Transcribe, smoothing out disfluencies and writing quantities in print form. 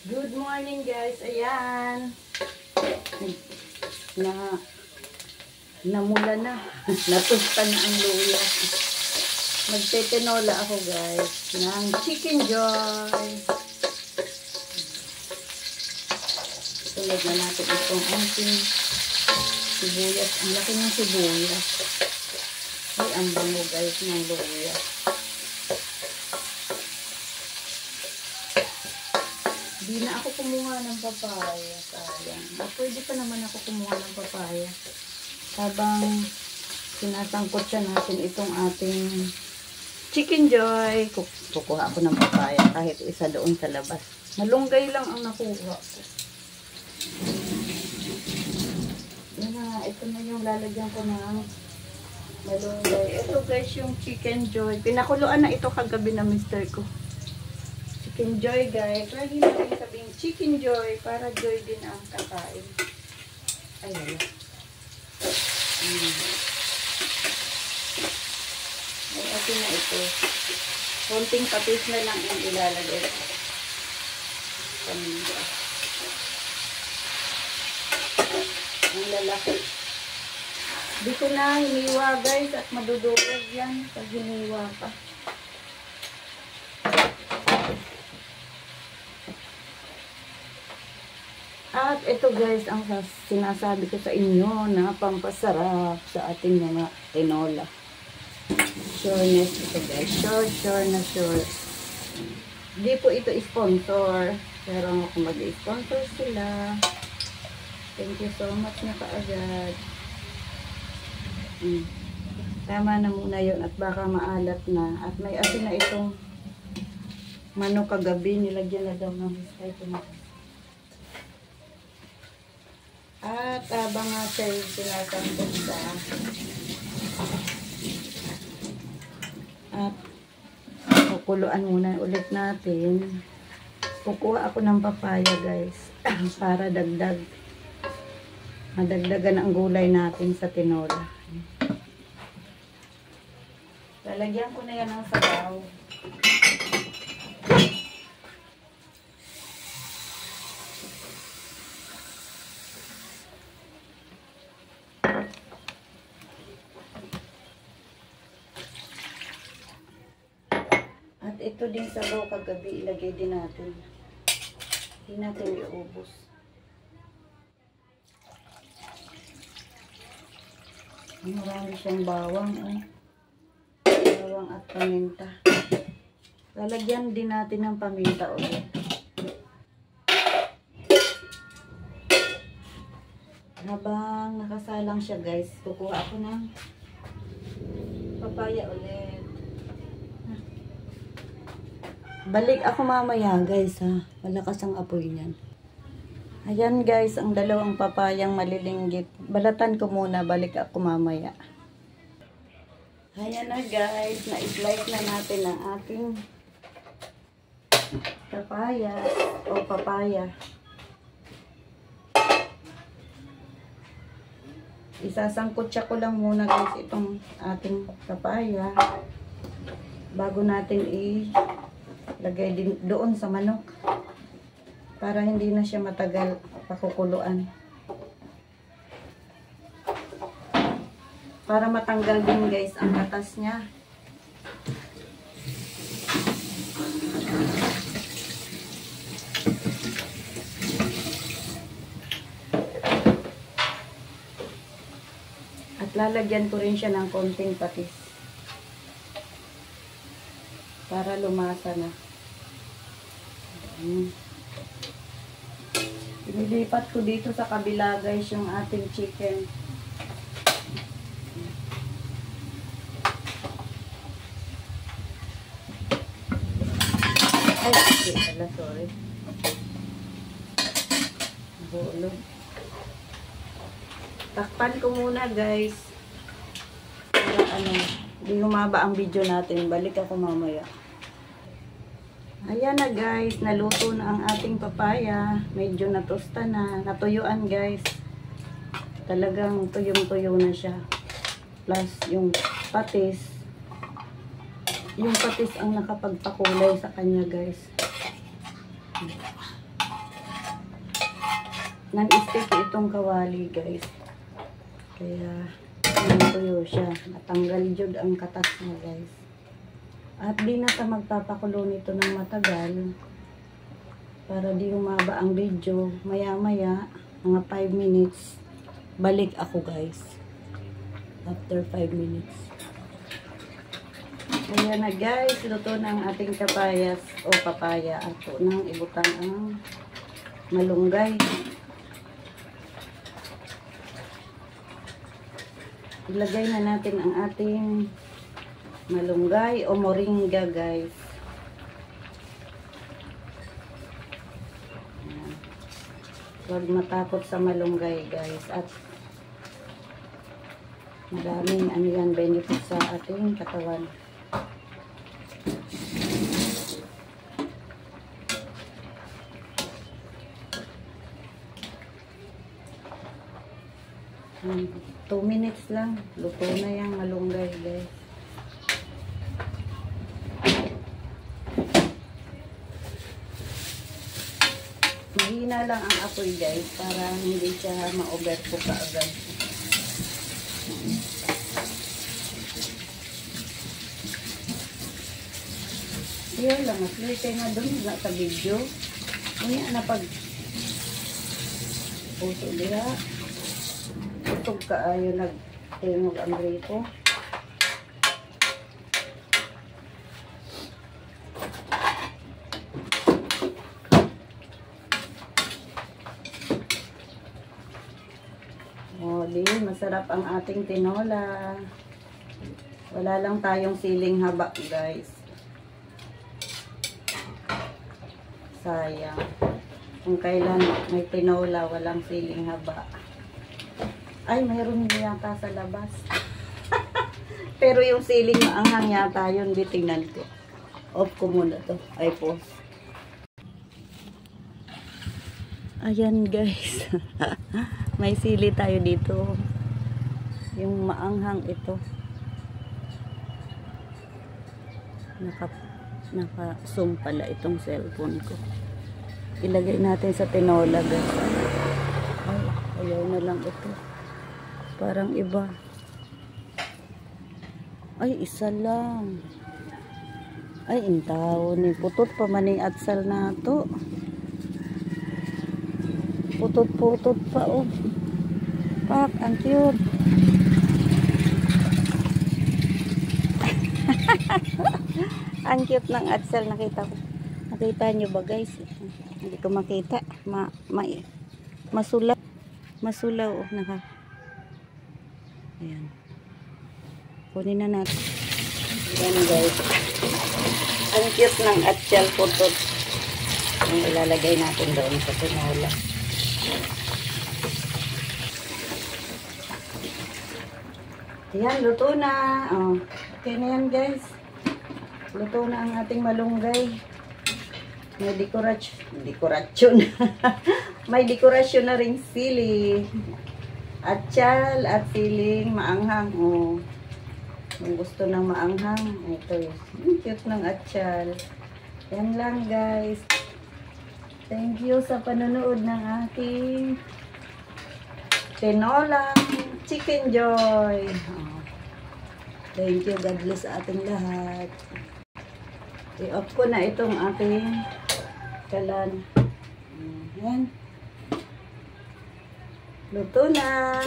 Good morning guys, ayan. Namula na. Natusta na ang luya. Magtetenola ako guys ng Chicken Joy. Tulad na natin itong ating sibuyas. Ang laki ng sibuyas. Ay, ang bango guys ng luya. Di na ako kumuha ng papaya. Sayang. Pwede pa naman ako kumuha ng papaya. Habang sinasangkot siya natin itong ating Chicken Joy. Kukuha ako ng papaya kahit isa doon sa labas. Malunggay lang ang nakuha ko. Yan na, ito na yung lalagyan ko ng malunggay. Ito guys yung Chicken Joy. Pinakuluan na ito kagabi na mister ko. Chicken Joy guys. Lagi natin sabing Chicken Joy para joy din ang kakain. Ay wala. Ay atin na ito. Konting patis na lang yung ilalagay. Paminta. Ang lalaki. Di ko na hiniwa guys at madudurog yan pag hiniwa pa. At ito guys, ang sinasabi ko sa inyo na pampasarap sa ating mga tinola. Sureness ito guys. Sure na sure. Hindi po ito sponsor. Pero kung mag-sponsor sila, thank you so much na kaagad. Tama na muna yun at baka maalat na. At may asin na itong manok kagabi. Nilagyan na daw ng miskay tomato. At habang nga siya yung sinasangkot sa at kukuluan muna ulit natin. Kukuha ako ng papaya guys para madagdagan ang gulay natin sa tinola. Lalagyan ko na yan ng sabaw. At ito din sabaw kagabi, ilagay din natin. Hindi natin iubos. Marami siyang bawang. Bawang at paminta. Lalagyan din natin ng paminta ulit. Habang nakasalang siya guys, kukuha ako ng papaya ulit. Balik ako mamaya guys ha. Malakas ang apoy niyan. Ayan guys, ang dalawang papayang malilinggit. Balatan ko muna, balik ako mamaya. Ayan na guys, na-slice na natin ang ating papaya o papaya. Isasangkot siya ko lang muna guys itong ating papaya bago natin lagay din doon sa manok para hindi na siya matagal pakukuluan, para matanggal din guys ang katas niya. At lalagyan ko rin siya ng konting patis para lumasa na. Inilipat ko dito sa kabila guys yung ating chicken. Ay, sorry. Bulog. Takpan ko muna guys. Para hindi humaba ang video natin. Balik ako mamaya. Ayan na guys, naluto na ang ating papaya. Medyo natusta na, natuyuan guys. Talagang tuyong-tuyo na siya. Plus yung patis. Yung patis ang nakapagpakulay sa kanya guys. non-sticky itong kawali guys. Kaya tuyo siya. Natanggal jud ang katas niya guys. At di na ta magpapakulo nito ng matagal. Para di humaba ang video. Maya maya, mga 5 minutes, balik ako guys. After 5 minutes. Ayan na guys, luto na ang ating kapayas o papaya. Ato nang ibutang ang malunggay. Ilagay na natin ang ating malunggay o moringa guys. Ayan. Huwag matakot sa malunggay guys. At maraming ano yan, benefit sa ating katawan. Hmm, 2 minutes lang. Luto na yung malunggay guys. Mahina lang ang apoy guys para hindi siya ma-overcook agad. Yan lang. At nga doon sa video. Ngayon na pag puso diha. Tutog ka ayo nagtingog ang rito. O, di masarap ang ating tinola. Wala lang tayong siling haba, guys. Sayang. Kung kailan may tinola, walang siling haba. Ay, mayroon din yata sa labas. Pero yung siling maanghang yata yun. Tingnan ko. Off ko muna to. Ay, pause. Ayan guys. May sili tayo dito. Yung maanghang ito. Naka-zoom pala itong cellphone ko. Ilagay natin sa tinola guys. Ay, ayaw na lang ito. Parang iba. Ay, isa lang. Ay, intaw ni putot pa maning atsal na to. Putot-putot pa, oh. Pak, ang cute. Ang cute ng atsal, nakita ko. Nakita nyo ba, guys? Hindi ko makita. Masulaw. Masulaw, oh. Ayan. Kunin na natin. Ayan, guys. Ang cute ng atsal putot. Ang ilalagay natin doon sa tinola. Ayan, luto na. Oh, okay na yan guys. Luto na ang ating malunggay. May dekorasyon. May dekorasyon na ring sili. Atsal at siling maanghang. Oh. Kung gusto ng maanghang, ito yung cute ng atsal. Yan lang guys. Thank you sa panonood ng ating tinola chicken joy. Oh. Thank you. God bless sa ating lahat. I-off ko na itong ating kalan. Ayan. Luto na.